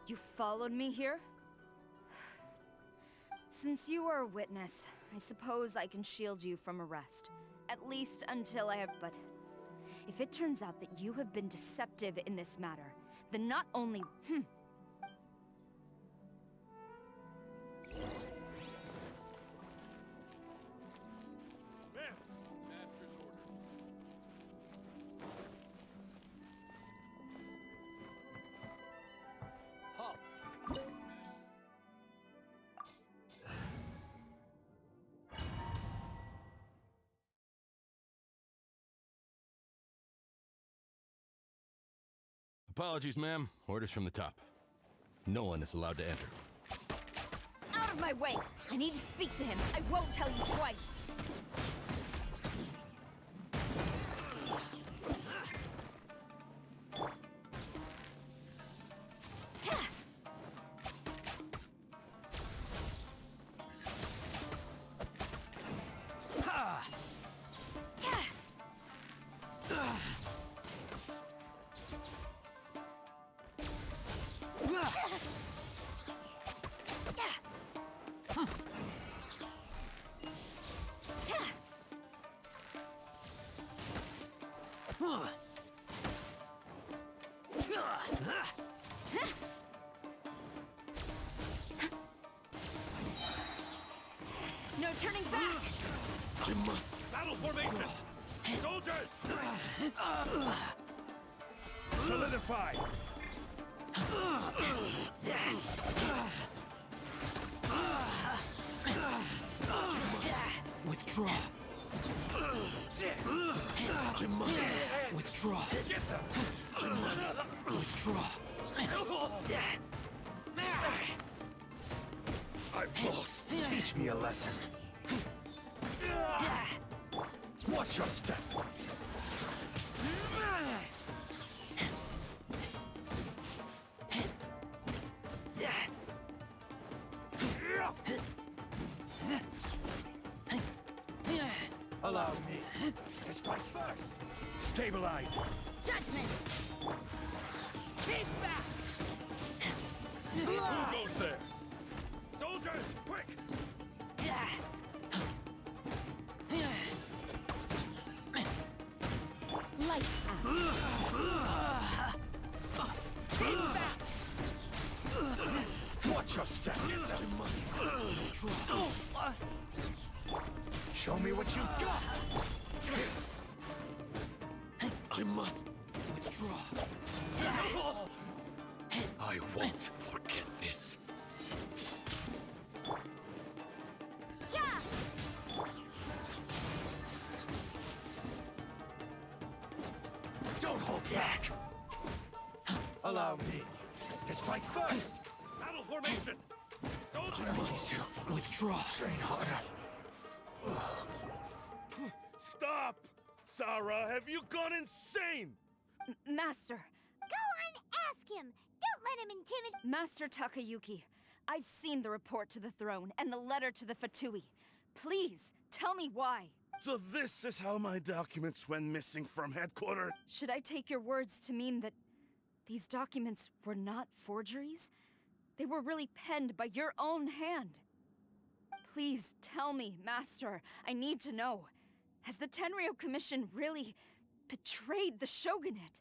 You followed me here? Since you are a witness, I suppose I can shield you from arrest. At least until I have... But if it turns out that you have been deceptive in this matter, then not only... Apologies, ma'am. Orders from the top. No one is allowed to enter. Out of my way! I need to speak to him. I won't tell you twice. No turning back! I must... Battle formation! Soldiers! Solidify! Withdraw. I must withdraw. I must withdraw. I've lost. Teach me a lesson. Watch your step. Allow me to strike first. Stabilize. Judgment! Keep back! Who goes there? Soldiers, quick! Lights out. Keep back! Watch your step. Show me what you've got. I must withdraw. I won't forget this. Don't hold back. Allow me to strike first. Battle formation! Soldiers! I must withdraw. Train harder. Stop! Sara, have you gone insane? Master! Go on, ask him! Don't let him intimidate— Master Takayuki, I've seen the report to the throne and the letter to the Fatui. Please, tell me why. So this is how my documents went missing from headquarters? Should I take your words to mean that these documents were not forgeries? They were really penned by your own hand. Please tell me, Master. I need to know. Has the Tенryo Commission really betrayed the shogunate?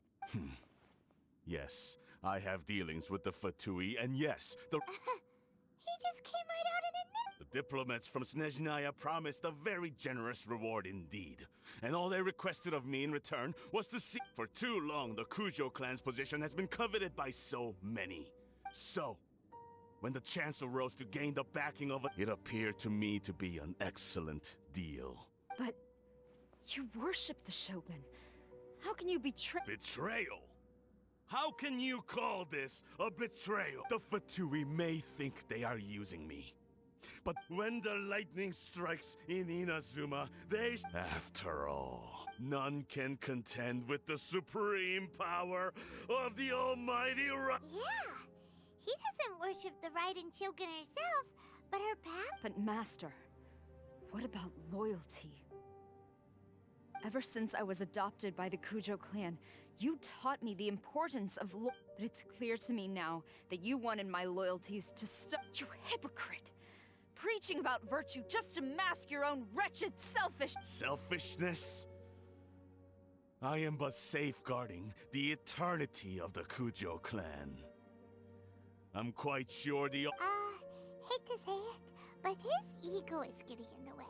Yes, I have dealings with the Fatui, and yes, the He just came right out and admitted— The diplomats from Snezhnaya promised a very generous reward indeed. And all they requested of me in return was to see— For too long, the Kujou clan's position has been coveted by so many. So, when the chance arose to gain the backing of it appeared to me to be an excellent deal. But you worship the Shogun. How can you betray— Betrayal? How can you call this a betrayal? The Evtюмии may think they are using me. But when the lightning strikes in Inazuma, they... After all, none can contend with the supreme power of the almighty Yeah, he doesn't worship the Raiden Shogun herself, but her path. But Master, what about loyalty? Ever since I was adopted by the Kujou clan, you taught me the importance of but it's clear to me now that you wanted my loyalties to stop. You hypocrite! Preaching about virtue just to mask your own wretched Selfishness? I am but safeguarding the eternity of the Kujou clan. I'm quite sure the... Hate to say it, but his ego is getting in the way.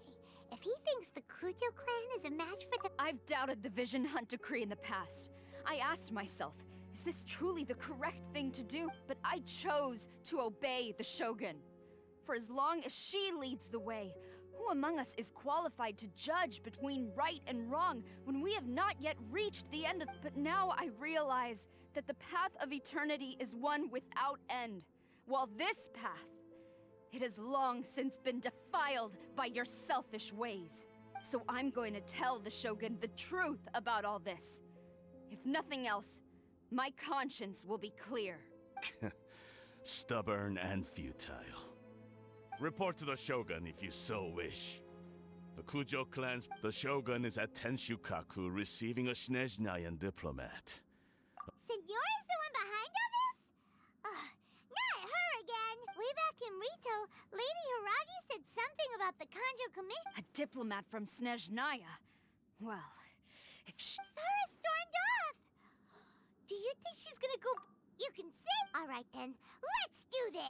If he thinks the Kujou clan is a match for the... I've doubted the Vision Hunt decree in the past. I asked myself, is this truly the correct thing to do? But I chose to obey the Shogun. For as long as she leads the way, who among us is qualified to judge between right and wrong when we have not yet reached the end of... But now I realize that the path of eternity is one without end, while this path, it has long since been defiled by your selfish ways. So I'm going to tell the Shogun the truth about all this. If nothing else, my conscience will be clear. Stubborn and futile. Report to the Shogun if you so wish. The Kujou clan's... The Shogun is at Tenshukaku receiving a Snezhnayan diplomat. Senyora's the one behind all this? Not her again. Way back in Rito, Lady Hiragi said something about the Kanjo Commission. A diplomat from Snezhnaya? Well, if she... Sara stormed off! Do you think she's gonna go... You can sit? Alright then, let's do this!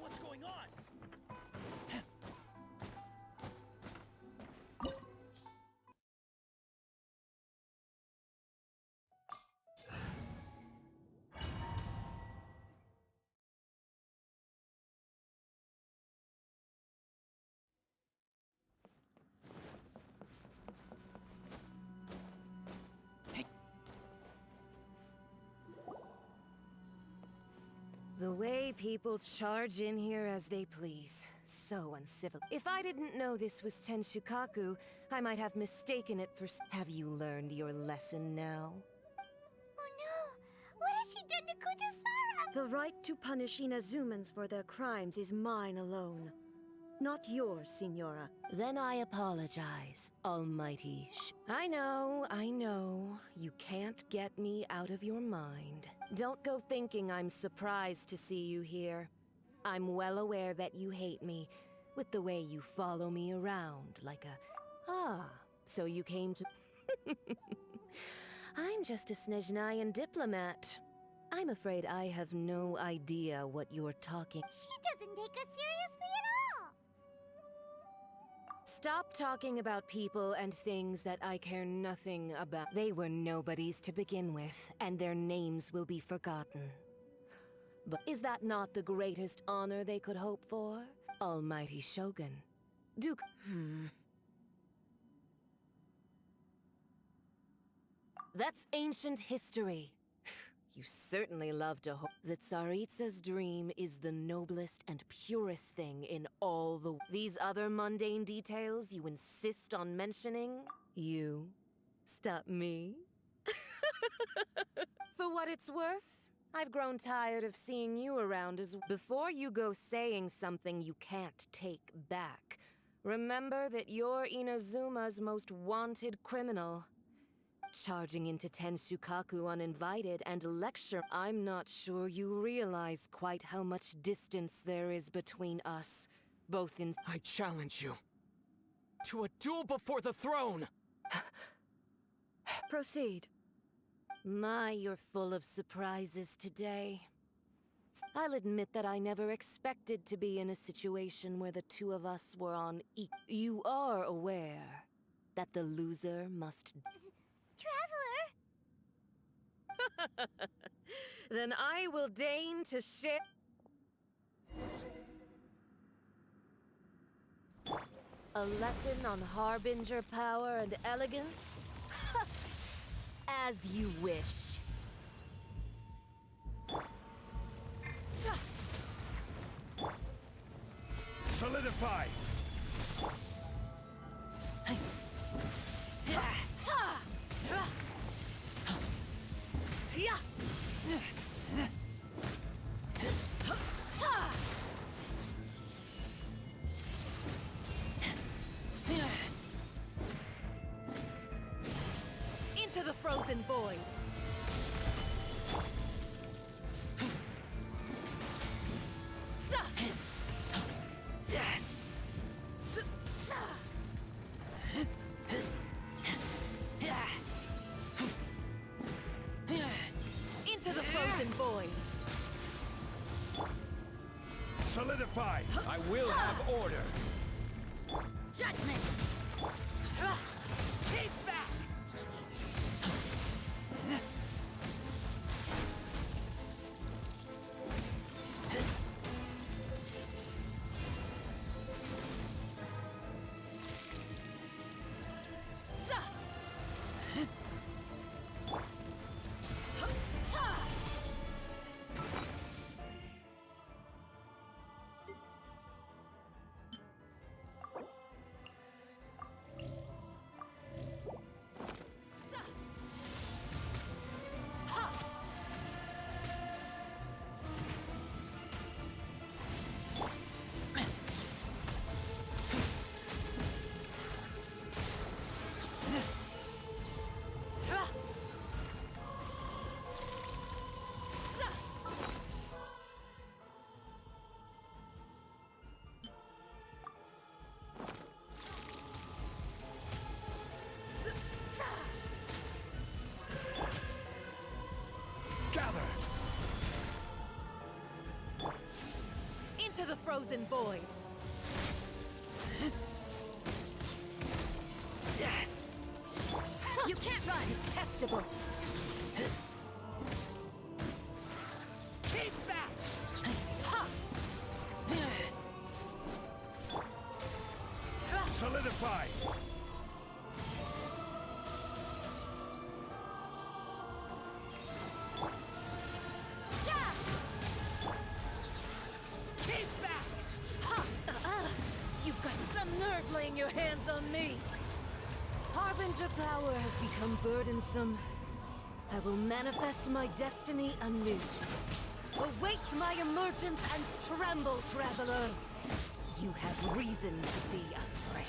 What's going on? The way people charge in here as they please. So uncivil. If I didn't know this was Tenshukaku, I might have mistaken it for... Have you learned your lesson now? Oh no! What has she done to Kujou Sara? The right to punish Inazumans for their crimes is mine alone. Not yours, Signora. Then I apologize, Almighty I know. You can't get me out of your mind. Don't go thinking I'm surprised to see you here. I'm well aware that you hate me, with the way you follow me around like a... so you came to... I'm just a Snezhnayan diplomat. I'm afraid I have no idea what you're talking... She doesn't take us seriously at all! Stop talking about people and things that I care nothing about. They were nobodies to begin with, and their names will be forgotten. But is that not the greatest honor they could hope for? Almighty Shogun. Duke... That's ancient history. You certainly love to hope. The Tsaritsa's dream is the noblest and purest thing in all the... These other mundane details you insist on mentioning? You stop me? For what it's worth, I've grown tired of seeing you around as... Before you go saying something you can't take back, remember that you're Inazuma's most wanted criminal. Charging into Tenshukaku uninvited and lecture... I'm not sure you realize quite how much distance there is between us, both in... I challenge you to a duel before the throne! Proceed. My, you're full of surprises today. I'll admit that I never expected to be in a situation where the two of us were on You are aware that the loser must... Traveler! Then I will deign to share... A lesson on harbinger power and elegance? As you wish. Solidify! Into the frozen void. Into the frozen void. Solidify! I will have order! Judgment! Keep back! Into the frozen void. You can't run! Detestable. Keep back! Solidify! Keep back! You've got some nerve laying your hands on me. Harbinger power has become burdensome. I will manifest my destiny anew. Await my emergence and tremble, traveler. You have reason to be afraid.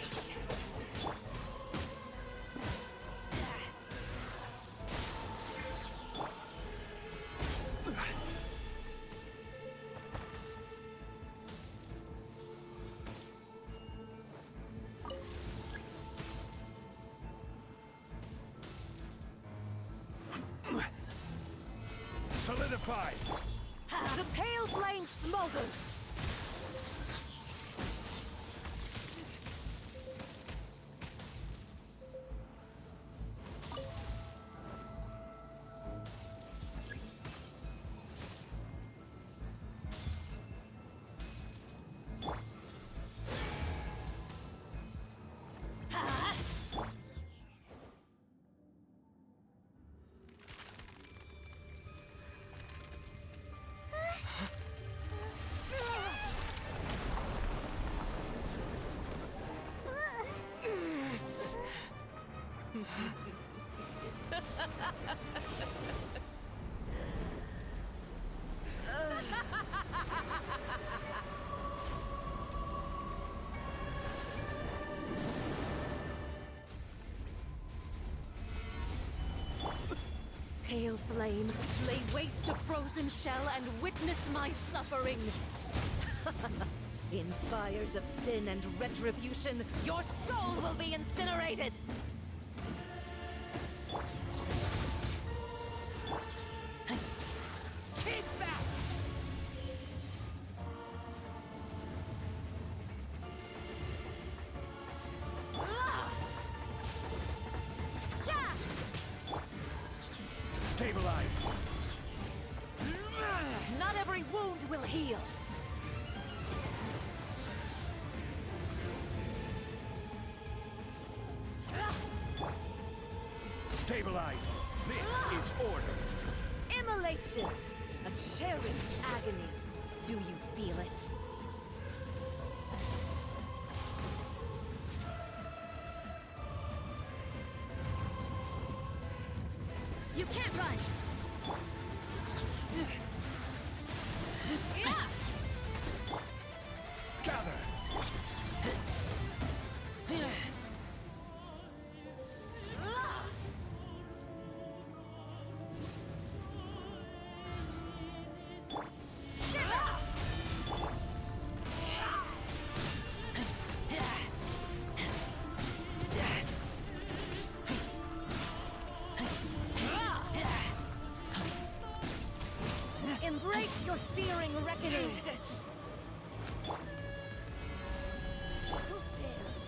Solidify! The pale flame smolders! pale flame, lay waste to frozen shell, and witness my suffering. In fires of sin and retribution, your soul will be incinerated! Keep that! Stabilize! Not every wound will heal! Stabilize! This is order! Immolation! A cherished agony. Do you feel it? You can't run! Gather! Embrace your searing reckoning! Who dares?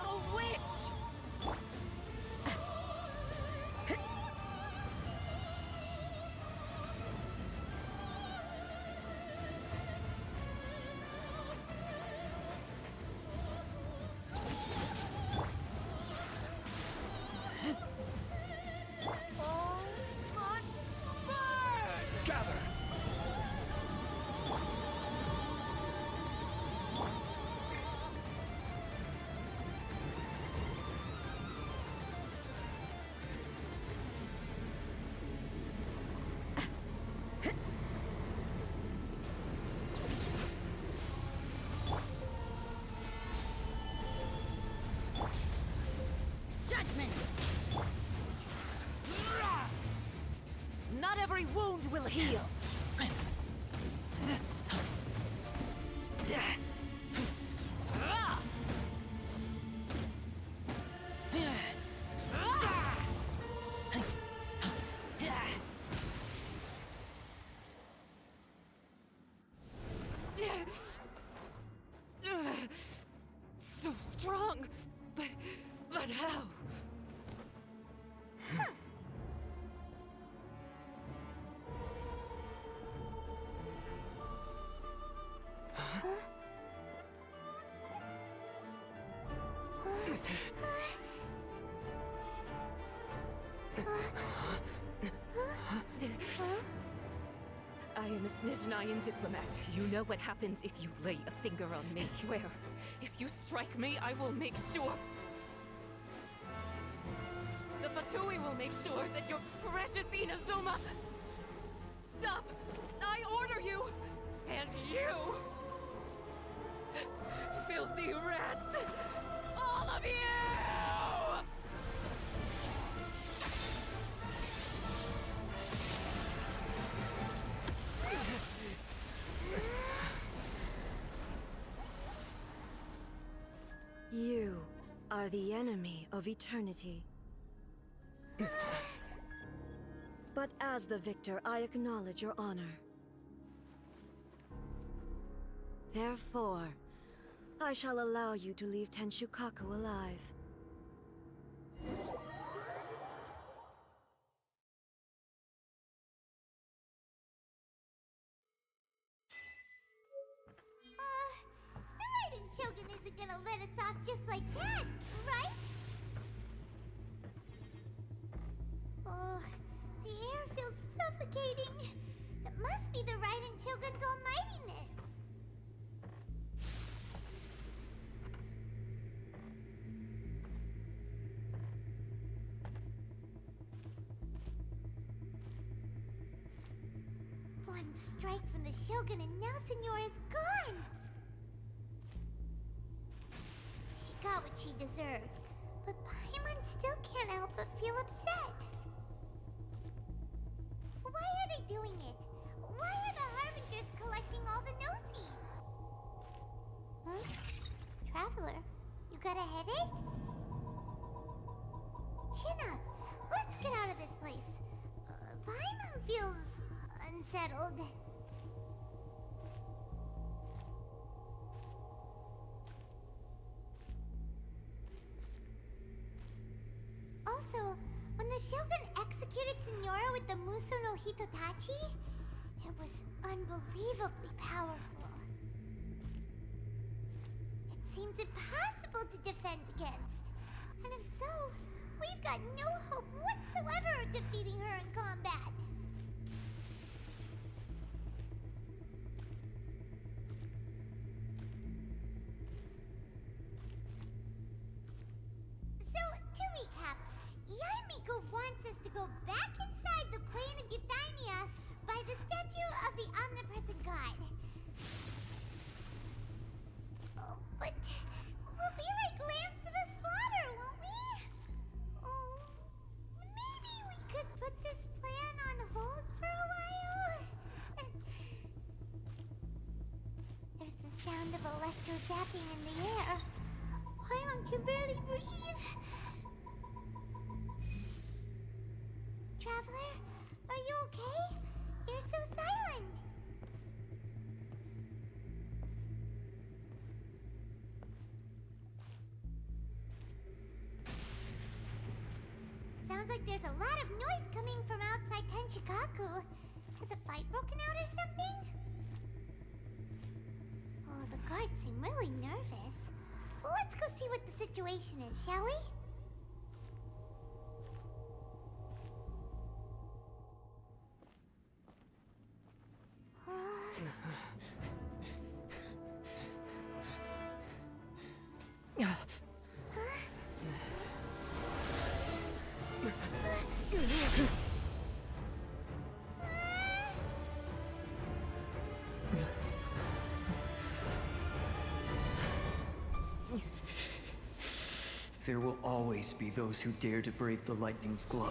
A witch! Judgment! Not every wound will heal! So strong, but how? I am a Snezhnayan diplomat. You know what happens if you lay a finger on me. I swear, if you strike me, I will make sure. The Fatui will make sure that your precious Inazuma... Stop! I order you! And you! Filthy rats! All of you! You are the enemy of eternity. But as the victor, I acknowledge your honor. Therefore, I shall allow you to leave Tenshukaku alive. The Raiden Shogun isn't gonna let us off just like that, right? Oh, the air feels suffocating. It must be the Raiden Shogun's almightiness. One strike from the Shogun and now Senyora's gone! She got what she deserved, but Paimon still can't help but feel upset. Why are they doing it? Why are the Harbingers collecting all the no-seeds? Huh? Traveler, you got a headache? Chin up! Let's get out of this place. Paimon feels unsettled. Also, when the Shogun executed Senyora with the Muso no Hitotachi, it was unbelievably powerful. It seems impossible to defend against. And if so, we've got no hope whatsoever of defeating her in combat. So, to recap, Miko wants us to go back inside the plane of Euthymia by the statue of the omnipresent god. Oh, but we'll be like lambs to the slaughter, won't we? Oh, maybe we could put this plan on hold for a while? There's the sound of electro-zapping in the air. Paimon can barely breathe. Traveler, are you okay? You're so silent. Sounds like there's a lot of noise coming from outside Tenshikaku. Has a fight broken out or something? Oh, the guards seem really nervous. Let's go see what the situation is, shall we? There will always be those who dare to brave the lightning's glow.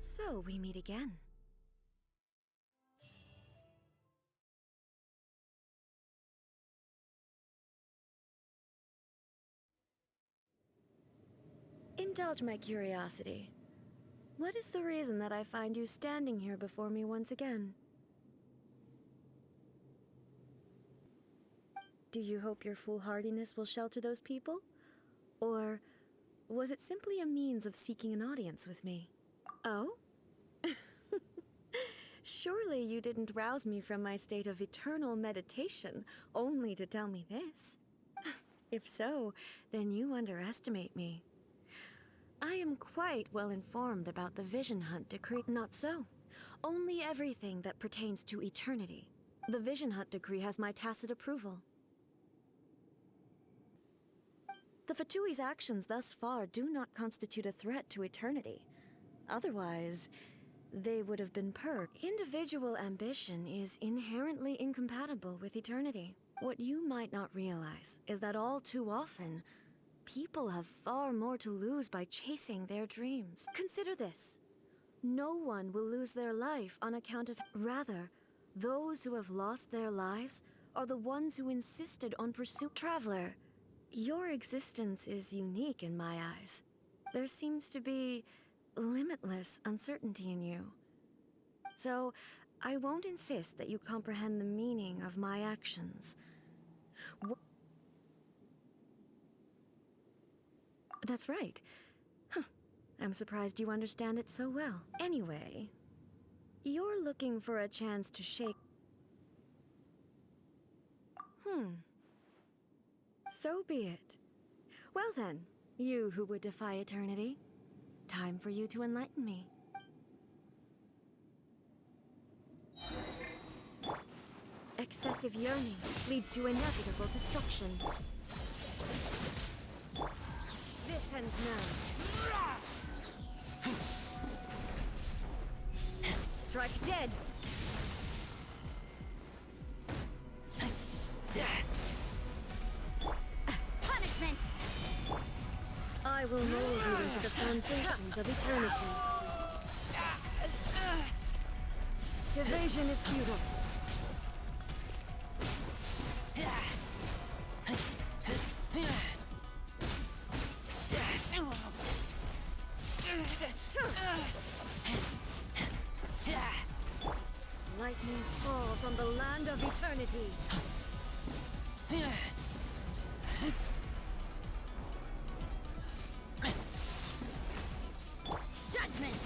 So, we meet again. Indulge my curiosity. What is the reason that I find you standing here before me once again? Do you hope your foolhardiness will shelter those people? Or was it simply a means of seeking an audience with me? Oh? Surely you didn't rouse me from my state of eternal meditation only to tell me this. If so, then you underestimate me. I am quite well informed about the Vision Hunt decree. Not so. Only everything that pertains to eternity. The Vision Hunt decree has my tacit approval. The Fatui's actions thus far do not constitute a threat to eternity. Otherwise, they would have been purged. Individual ambition is inherently incompatible with eternity. What you might not realize is that all too often, People have far more to lose by chasing their dreams. Consider this. No one will lose their life on account of... Rather, those who have lost their lives are the ones who insisted on pursuit. Traveler, your existence is unique in my eyes. There seems to be limitless uncertainty in you. So, I won't insist that you comprehend the meaning of my actions. That's right. Huh. I'm surprised you understand it so well. Anyway, you're looking for a chance to shake... So be it. Well then, you who would defy eternity, time for you to enlighten me. Excessive yearning leads to inevitable destruction. This ends now. Strike dead! Punishment! I will mold you into the foundations of eternity. Evasion is futile. Lightning falls on the land of eternity. Judgment!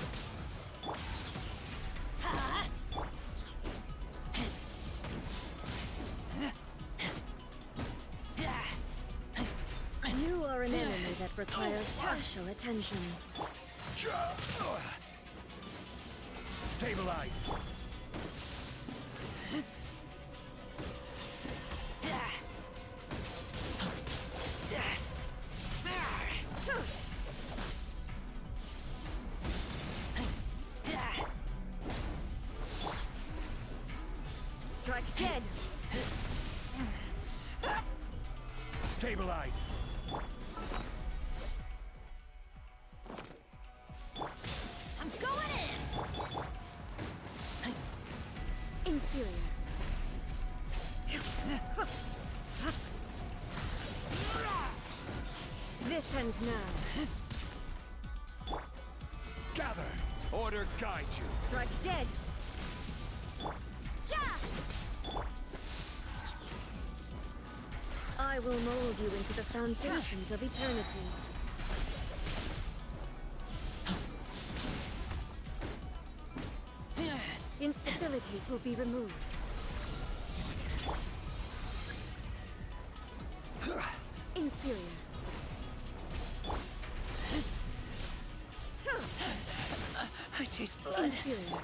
You are an enemy that requires special attention. Stabilize! Strike dead! Stabilize! I'm going in! Inferior. This ends now. Gather! Order guide you! Strike dead! I will mold you into the foundations of eternity. Instabilities will be removed. Inferior. I taste blood. Inferior.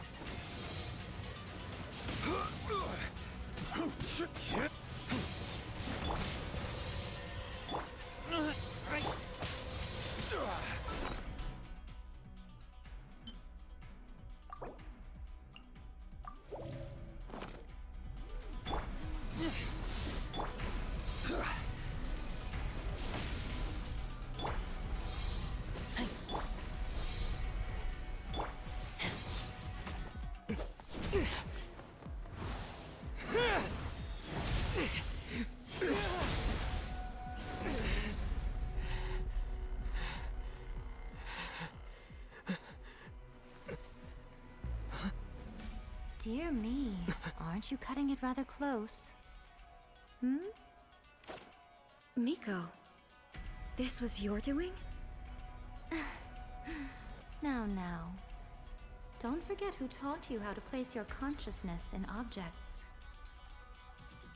Dear me, aren't you cutting it rather close? Miko, this was your doing? Now. Don't forget who taught you how to place your consciousness in objects.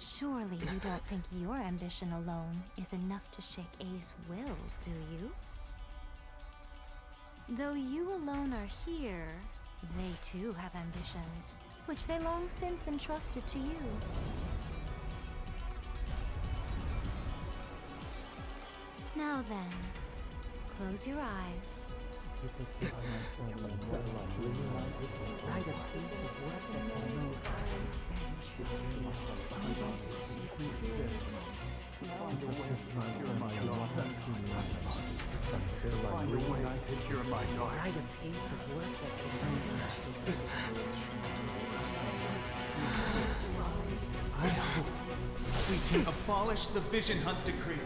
Surely you don't think your ambition alone is enough to shake A's will, do you? Though you alone are here, they too have ambitions, which they long since entrusted to you. Now then, close your eyes. Find a way to secure my daughter. Find a way to secure my daughter. Write a piece of work that can I hope we can abolish the Vision Hunt Decree.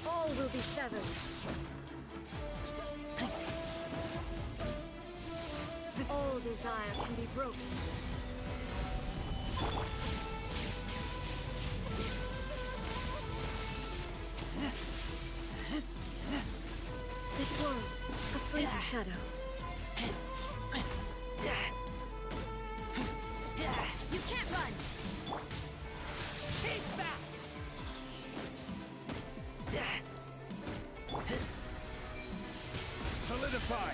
All will be severed. All desire can be broken. This world, a fleeting shadow. You can't run! Keep back! Solidify!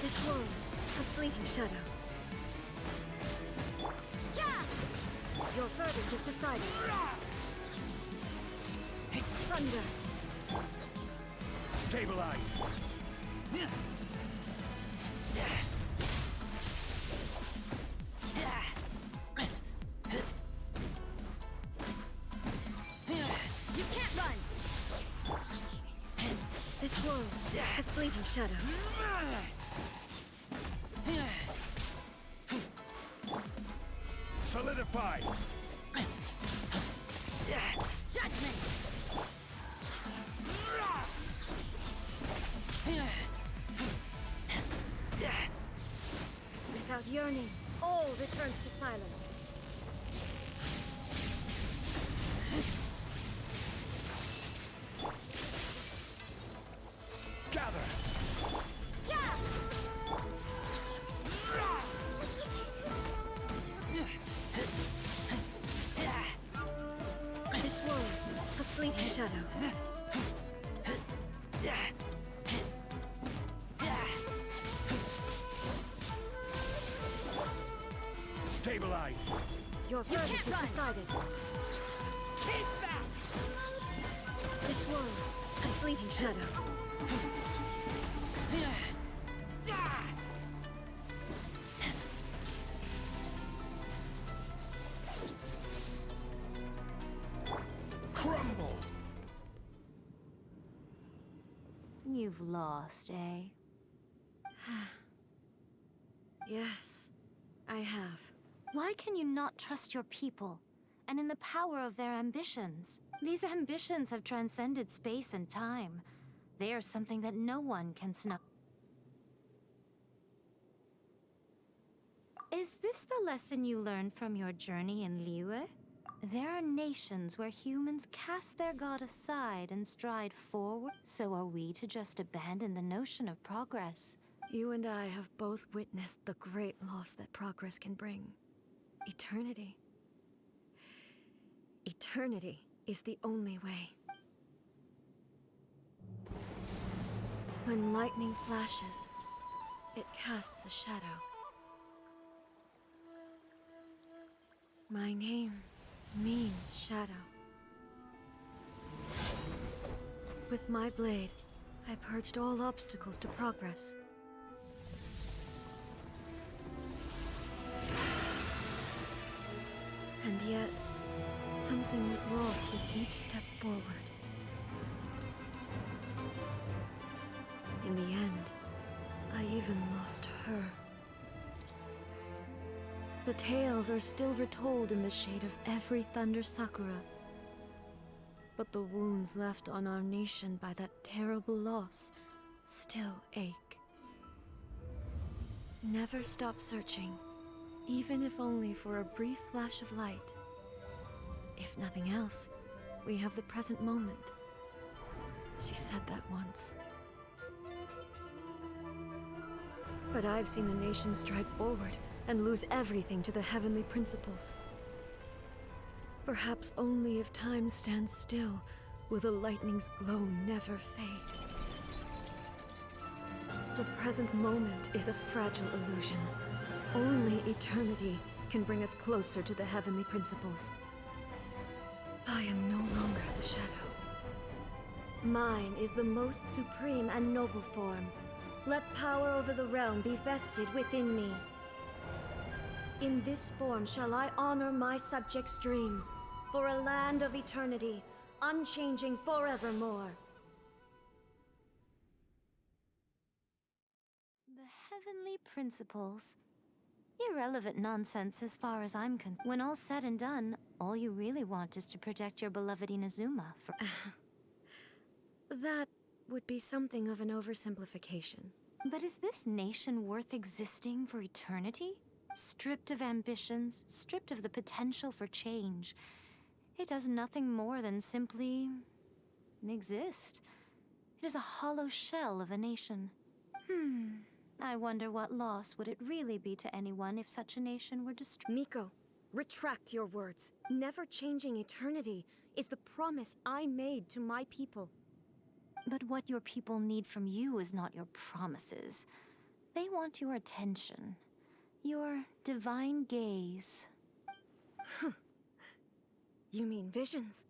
This world, a fleeting shadow. Your verdict is decided. Thunder. Stabilize! You can't run! This world, a fleeting shadow. Solidify! Judgment! Without yearning, all returns to silence. Gather! This world, a fleeting shadow. Stabilize! Your verdict is decided. Keep back! This world, a fleeting shadow. Crumble! You've lost, eh? Yes, I have. Why can you not trust your people, and in the power of their ambitions? These ambitions have transcended space and time. They are something that no one can snuff. Is this the lesson you learned from your journey in Liyue? There are nations where humans cast their god aside and stride forward. So are we to just abandon the notion of progress? You and I have both witnessed the great loss that progress can bring. Eternity. Eternity is the only way. When lightning flashes, it casts a shadow. My name means shadow. With my blade, I purged all obstacles to progress. And yet, something was lost with each step forward. In the end, I even lost her. The tales are still retold in the shade of every Thunder Sakura. But the wounds left on our nation by that terrible loss still ache. Never stop searching, even if only for a brief flash of light. If nothing else, we have the present moment. She said that once. But I've seen a nation stride forward and lose everything to the heavenly principles. Perhaps only if time stands still will the lightning's glow never fade. The present moment is a fragile illusion. Only eternity can bring us closer to the heavenly principles. I am no longer the shadow. Mine is the most supreme and noble form. Let power over the realm be vested within me. In this form shall I honor my subjects' dream, for a land of eternity, unchanging forevermore. The heavenly principles. Irrelevant nonsense as far as I'm concerned. When all's said and done, all you really want is to protect your beloved Inazuma from... That would be something of an oversimplification. But is this nation worth existing for eternity? Stripped of ambitions, stripped of the potential for change. It does nothing more than simply... exist. It is a hollow shell of a nation. I wonder what loss would it really be to anyone if such a nation were destroyed. Miko, retract your words. Never changing eternity is the promise I made to my people. But what your people need from you is not your promises. They want your attention. Your divine gaze. You mean visions?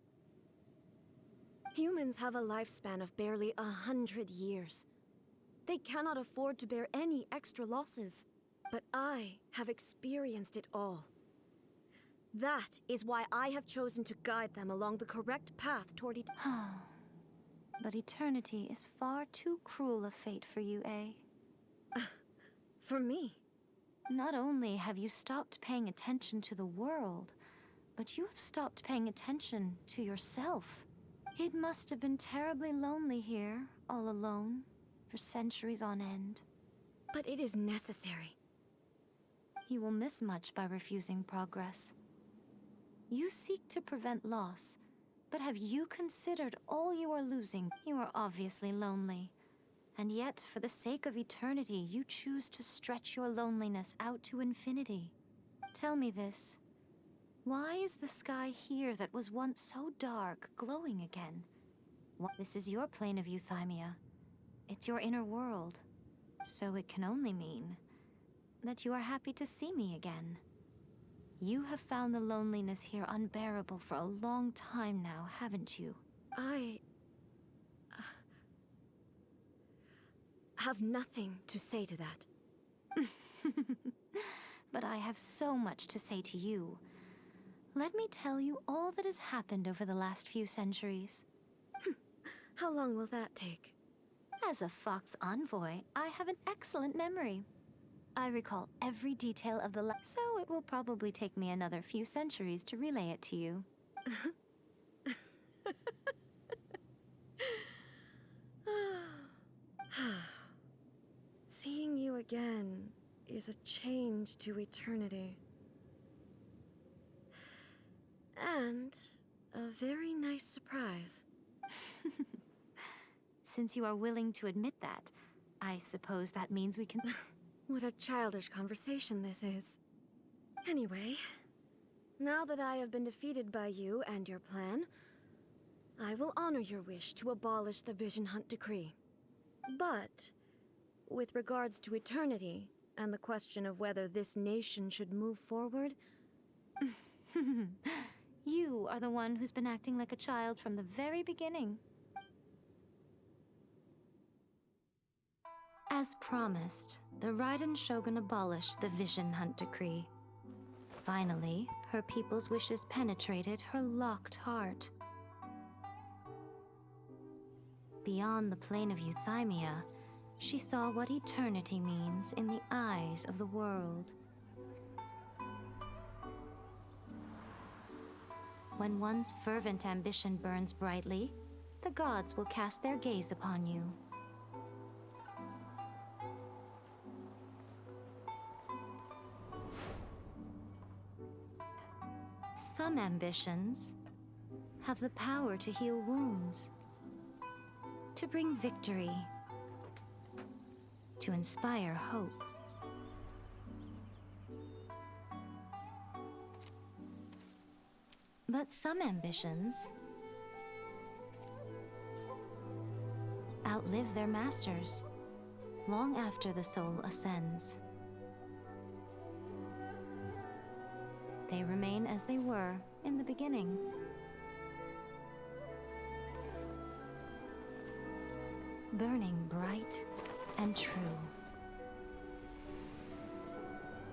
Humans have a lifespan of barely 100 years. They cannot afford to bear any extra losses. But I have experienced it all. That is why I have chosen to guide them along the correct path toward eternity. But eternity is far too cruel a fate for you, eh? For me? Not only have you stopped paying attention to the world, but you have stopped paying attention to yourself. It must have been terribly lonely here, all alone, for centuries on end. But it is necessary. You will miss much by refusing progress. You seek to prevent loss, but have you considered all you are losing? You are obviously lonely. And yet, for the sake of eternity, you choose to stretch your loneliness out to infinity. Tell me this. Why is the sky here that was once so dark glowing again? This is your plane of Euthymia. It's your inner world. So it can only mean that you are happy to see me again. You have found the loneliness here unbearable for a long time now, haven't you? I... have nothing to say to that. But I have so much to say to you. Let me tell you all that has happened over the last few centuries. How long will that take? As a Fox envoy, I have an excellent memory. I recall every detail of the so it will probably take me another few centuries to relay it to you. Seeing you again is a change to eternity. And a very nice surprise. Since you are willing to admit that, I suppose that means we can... What a childish conversation this is. Anyway, now that I have been defeated by you and your plan, I will honor your wish to abolish the Vision Hunt Decree. But, with regards to eternity, and the question of whether this nation should move forward... You are the one who's been acting like a child from the very beginning. As promised, the Raiden Shogun abolished the Vision Hunt Decree. Finally, her people's wishes penetrated her locked heart. Beyond the plane of Euthymia, she saw what eternity means in the eyes of the world. When one's fervent ambition burns brightly, the gods will cast their gaze upon you. Some ambitions have the power to heal wounds, to bring victory, to inspire hope. But some ambitions outlive their masters, long after the soul ascends. They remain as they were in the beginning. Burning bright and true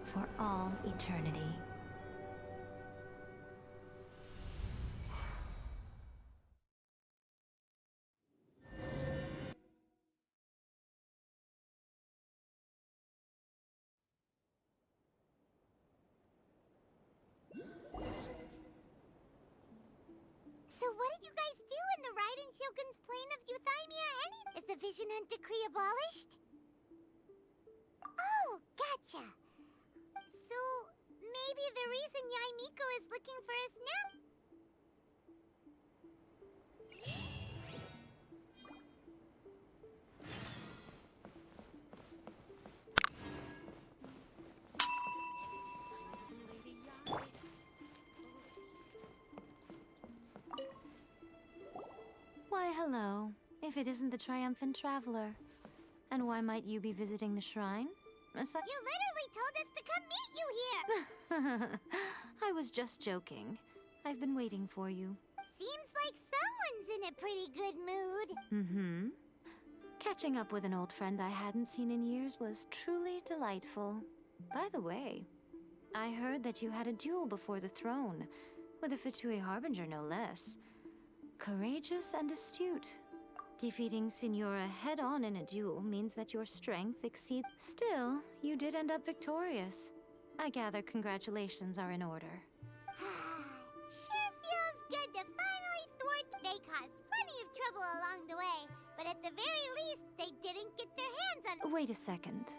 for all eternity. So what did you guys do in the Raiden Shogun's plane of Euthymia Is the Vision Hunt decree abolished? Oh, gotcha. So maybe the reason Miko is looking for us now? Why, hello. If it isn't the triumphant traveler. And why might you be visiting the shrine? You literally told us to come meet you here! I was just joking. I've been waiting for you. Seems like someone's in a pretty good mood. Mm-hmm. Catching up with an old friend I hadn't seen in years was truly delightful. By the way, I heard that you had a duel before the throne, with a Eftüi Harbinger no less. Courageous and astute. Defeating Signora head-on in a duel means that your strength exceeds... Still, you did end up victorious. I gather congratulations are in order. Sure feels good to finally thwart... They caused plenty of trouble along the way, but at the very least, they didn't get their hands on... Wait a second.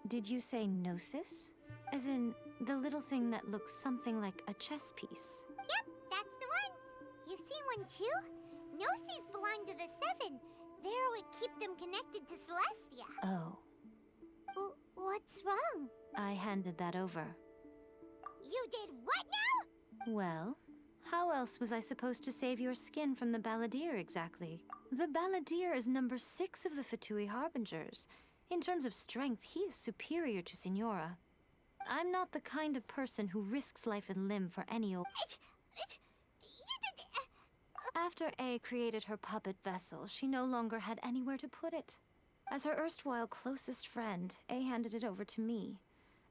Did you say gnosis? As in, the little thing that looks something like a chess piece? Yep, that's the one. You've seen one too? Gnosis belong to the Seven. They're what keep them connected to Celestia. Oh. What's wrong? I handed that over. You did what now? Well, how else was I supposed to save your skin from the Balladeer exactly? The Balladeer is number 6 of the Eftüi Harbingers. In terms of strength, he is superior to Signora. I'm not the kind of person who risks life and limb for any old... After A created her puppet vessel, she no longer had anywhere to put it. As her erstwhile closest friend, A handed it over to me.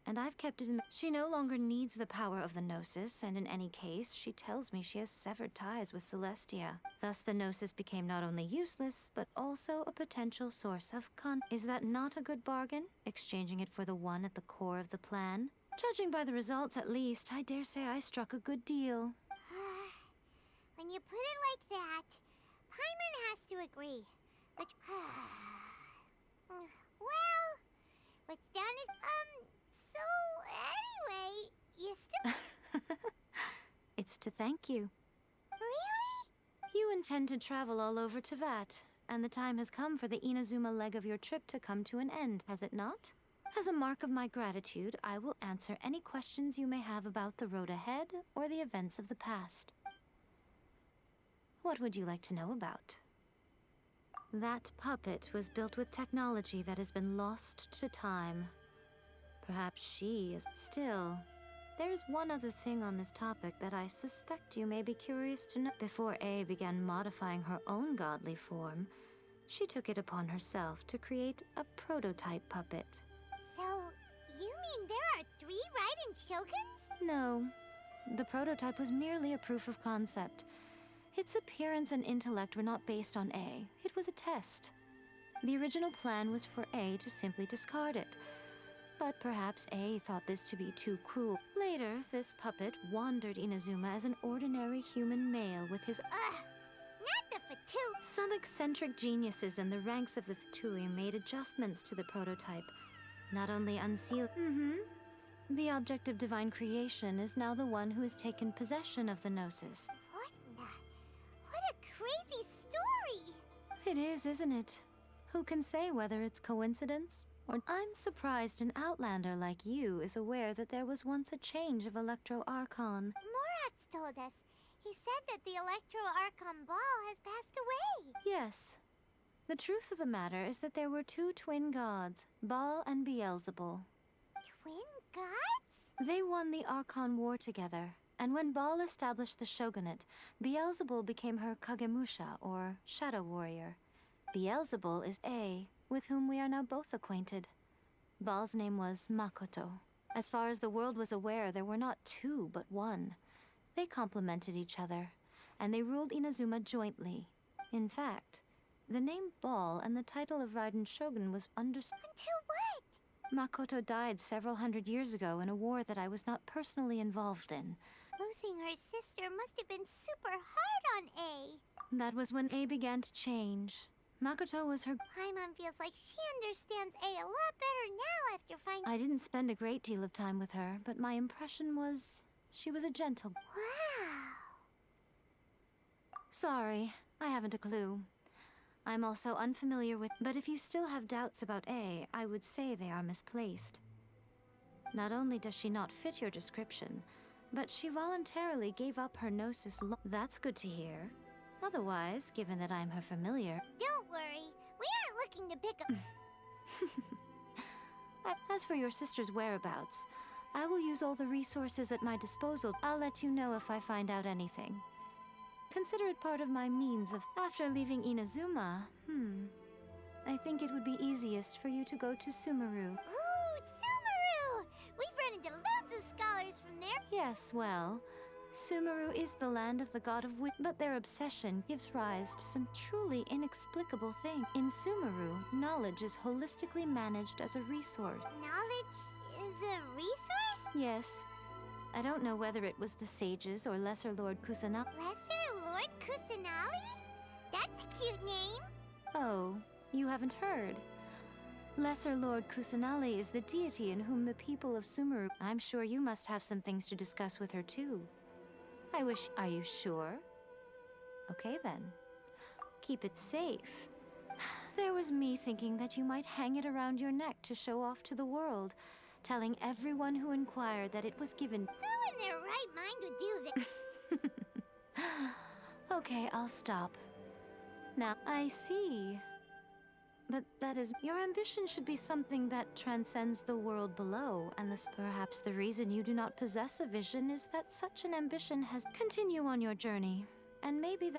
And I've kept it in... She no longer needs the power of the Gnosis, and in any case, she tells me she has severed ties with Celestia. Thus, the Gnosis became not only useless, but also a potential source of Is that not a good bargain? Exchanging it for the one at the core of the plan? Judging by the results, at least, I dare say I struck a good deal. When you put it like that, Paimon has to agree. But, well, what's done is, so anyway, you still... It's to thank you. Really? You intend to travel all over Teyvat, and the time has come for the Inazuma leg of your trip to come to an end, has it not? As a mark of my gratitude, I will answer any questions you may have about the road ahead or the events of the past. What would you like to know about? That puppet was built with technology that has been lost to time. Perhaps she is... Still, there is one other thing on this topic that I suspect you may be curious to know. Before A began modifying her own godly form, she took it upon herself to create a prototype puppet. So, you mean there are 3 Raiden Shoguns? No. The prototype was merely a proof of concept. Its appearance and intellect were not based on A. It was a test. The original plan was for A to simply discard it. But perhaps A thought this to be too cruel. Later, this puppet wandered Inazuma as an ordinary human male with his... Not the Eftüi! Some eccentric geniuses in the ranks of the Eftüi made adjustments to the prototype. Not only unsealed... The object of divine creation is now the one who has taken possession of the Gnosis. What a crazy story! It is, isn't it? Who can say whether it's coincidence? Or I'm surprised an outlander like you is aware that there was once a change of Electro Archon. Morat's told us. He said that the Electro Archon Ball has passed away. Yes. The truth of the matter is that there were two twin gods, Baal and Beelzebul. Twin gods? They won the Archon War together, and when Baal established the shogunate, Beelzebul became her Kagemusha, or shadow warrior. Beelzebul is A, with whom we are now both acquainted. Baal's name was Makoto. As far as the world was aware, there were not two, but one. They complemented each other, and they ruled Inazuma jointly. In fact, the name Baal and the title of Raiden Shogun was understood. Until what? Makoto died several hundred years ago in a war that I was not personally involved in. Losing her sister must have been super hard on A. That was when A began to change. Makoto was her... Paimon feels like she understands A a lot better now after finding... I didn't spend a great deal of time with her, but my impression was... she was a gentle... Wow. Sorry, I haven't a clue. I'm also unfamiliar with... But if you still have doubts about A, I would say they are misplaced. Not only does she not fit your description, but she voluntarily gave up her gnosis That's good to hear. Otherwise, given that I'm her familiar... Don't worry, we aren't looking to pick up... As for your sister's whereabouts, I will use all the resources at my disposal. I'll let you know if I find out anything. Consider it part of my means of... After leaving Inazuma, I think it would be easiest for you to go to Sumeru. Ooh, Sumeru! We've run into lots of scholars from there. Yes, well, Sumeru is the land of the god of wit, but their obsession gives rise to some truly inexplicable things. In Sumeru, knowledge is holistically managed as a resource. Knowledge is a resource? Yes. I don't know whether it was the sages or Lesser Lord Kusanagi. Lesser Lord Kusanagi? That's a cute name. Oh, you haven't heard. Lesser Lord Kusanagi is the deity in whom the people of Sumeru... I'm sure you must have some things to discuss with her too. I wish... Are you sure? Okay then. Keep it safe. There was me thinking that you might hang it around your neck to show off to the world, telling everyone who inquired that it was given... Who in their right mind would do that? Okay, I'll stop. Now, I see. But that is... Your ambition should be something that transcends the world below, and perhaps the reason you do not possess a vision is that such an ambition has... Continue on your journey, and maybe the...